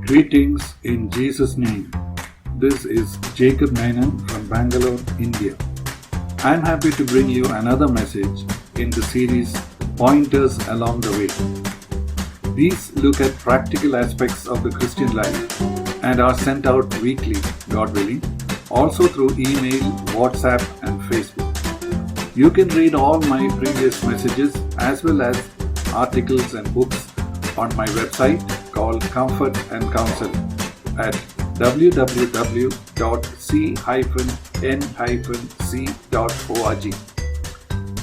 Greetings in Jesus' name. This is Jacob Menon from Bangalore, India. I'm happy to bring you another message in the series Pointers Along the Way. These look at practical aspects of the Christian life and are sent out weekly, God willing, also through email, WhatsApp, and Facebook. You can read all my previous messages as well as articles and books on my website called Comfort and Counsel at www.c-n-c.org.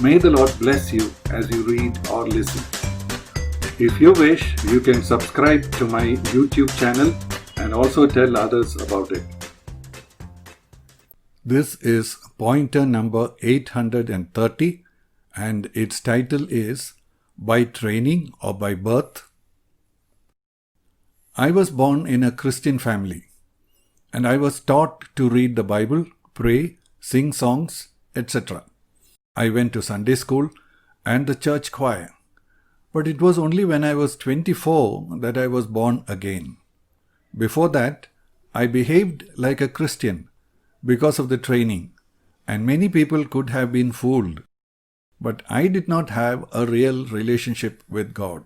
May the Lord bless you as you read or listen. If you wish, you can subscribe to my YouTube channel and also tell others about it. This is pointer number 830 and its title is By Training or By Birth. I was born in a Christian family and I was taught to read the Bible, pray, sing songs, etc. I went to Sunday school and the church choir. But it was only when I was 24 that I was born again. Before that, I behaved like a Christian because of the training, and many people could have been fooled. But I did not have a real relationship with God.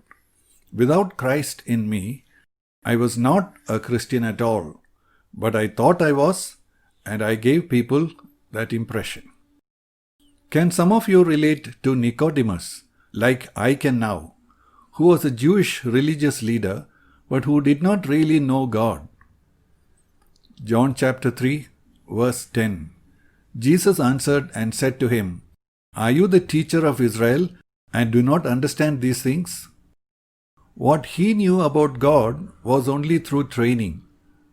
Without Christ in me, I was not a Christian at all, but I thought I was, and I gave people that impression. Can some of you relate to Nicodemus, like I can now, who was a Jewish religious leader, but who did not really know God? John chapter 3, verse 10. Jesus answered and said to him, "Are you the teacher of Israel and do not understand these things?" What he knew about God was only through training,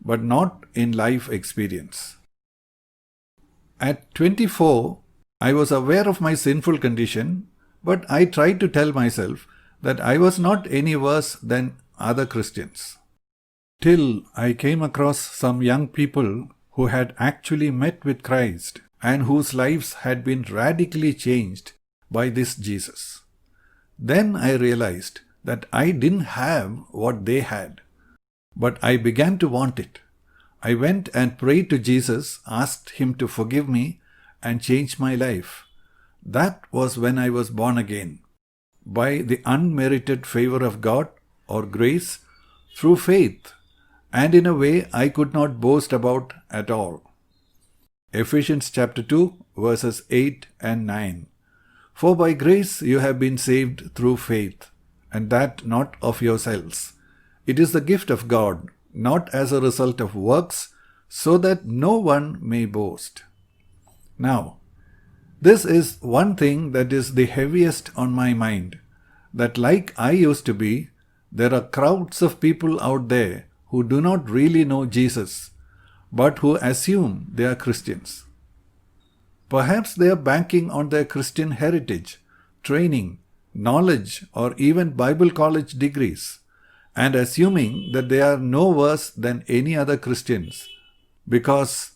but not in life experience. At 24, I was aware of my sinful condition, but I tried to tell myself that I was not any worse than other Christians. Till I came across some young people who had actually met with Christ and whose lives had been radically changed by this Jesus. Then I realized that I didn't have what they had, but I began to want it. I went and prayed to Jesus, asked him to forgive me and change my life. That was when I was born again, by the unmerited favor of God or grace through faith, and in a way I could not boast about at all. Ephesians chapter 2, verses 8 and 9. For by grace you have been saved through faith, and that not of yourselves. It is the gift of God, not as a result of works, so that no one may boast. Now, this is one thing that is the heaviest on my mind, that like I used to be, there are crowds of people out there who do not really know Jesus, but who assume they are Christians. Perhaps they are banking on their Christian heritage, training, knowledge, or even Bible college degrees, and assuming that they are no worse than any other Christians because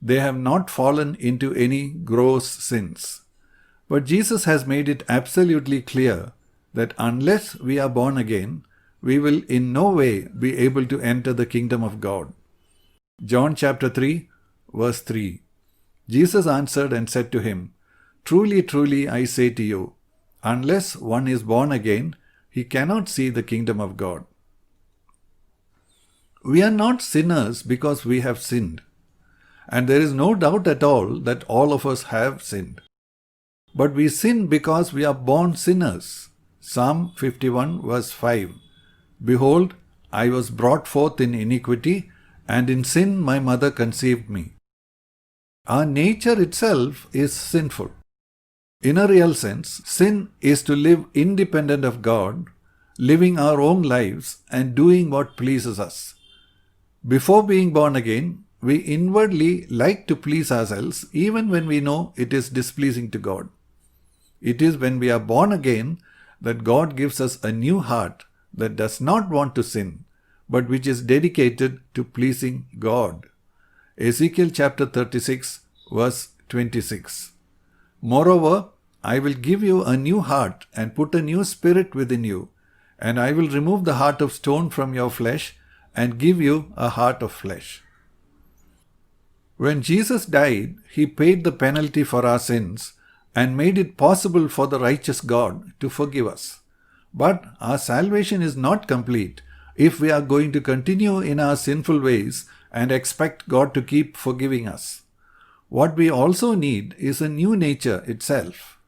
they have not fallen into any gross sins. But Jesus has made it absolutely clear that unless we are born again, we will in no way be able to enter the kingdom of God. John chapter 3, verse 3. Jesus answered and said to him, "Truly, truly, I say to you, unless one is born again, he cannot see the kingdom of God." We are not sinners because we have sinned. And there is no doubt at all that all of us have sinned. But we sin because we are born sinners. Psalm 51 verse 5. Behold, I was brought forth in iniquity, and in sin my mother conceived me. Our nature itself is sinful. In a real sense, sin is to live independent of God, living our own lives and doing what pleases us. Before being born again, we inwardly like to please ourselves even when we know it is displeasing to God. It is when we are born again that God gives us a new heart that does not want to sin, but which is dedicated to pleasing God. Ezekiel chapter 36, verse 26. Moreover, I will give you a new heart and put a new spirit within you, and I will remove the heart of stone from your flesh and give you a heart of flesh. When Jesus died, he paid the penalty for our sins and made it possible for the righteous God to forgive us. But our salvation is not complete if we are going to continue in our sinful ways and expect God to keep forgiving us. What we also need is a new nature itself.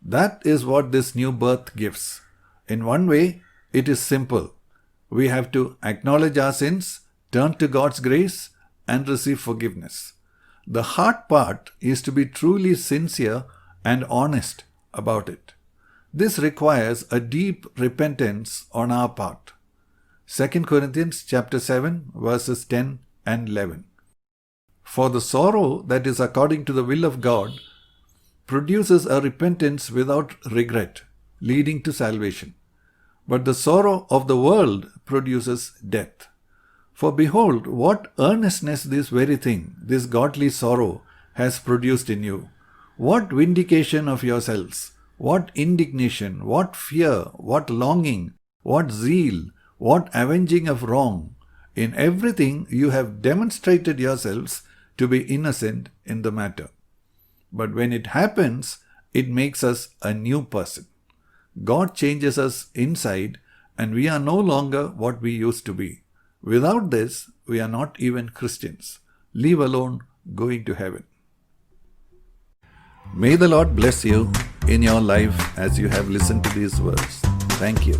That is what this new birth gives. In one way, it is simple. We have to acknowledge our sins, turn to God's grace, and receive forgiveness. The hard part is to be truly sincere and honest about it. This requires a deep repentance on our part. 2 Corinthians chapter 7 verses 10 and 11. For the sorrow that is according to the will of God produces a repentance without regret, leading to salvation. But the sorrow of the world produces death. For behold, what earnestness this very thing, this godly sorrow, has produced in you. What vindication of yourselves, what indignation, what fear, what longing, what zeal, what avenging of wrong. In everything you have demonstrated yourselves to be innocent in the matter. But when it happens, it makes us a new person. God changes us inside, and we are no longer what we used to be. Without this, we are not even Christians, leave alone going to heaven. May the Lord bless you in your life as you have listened to these words. Thank you.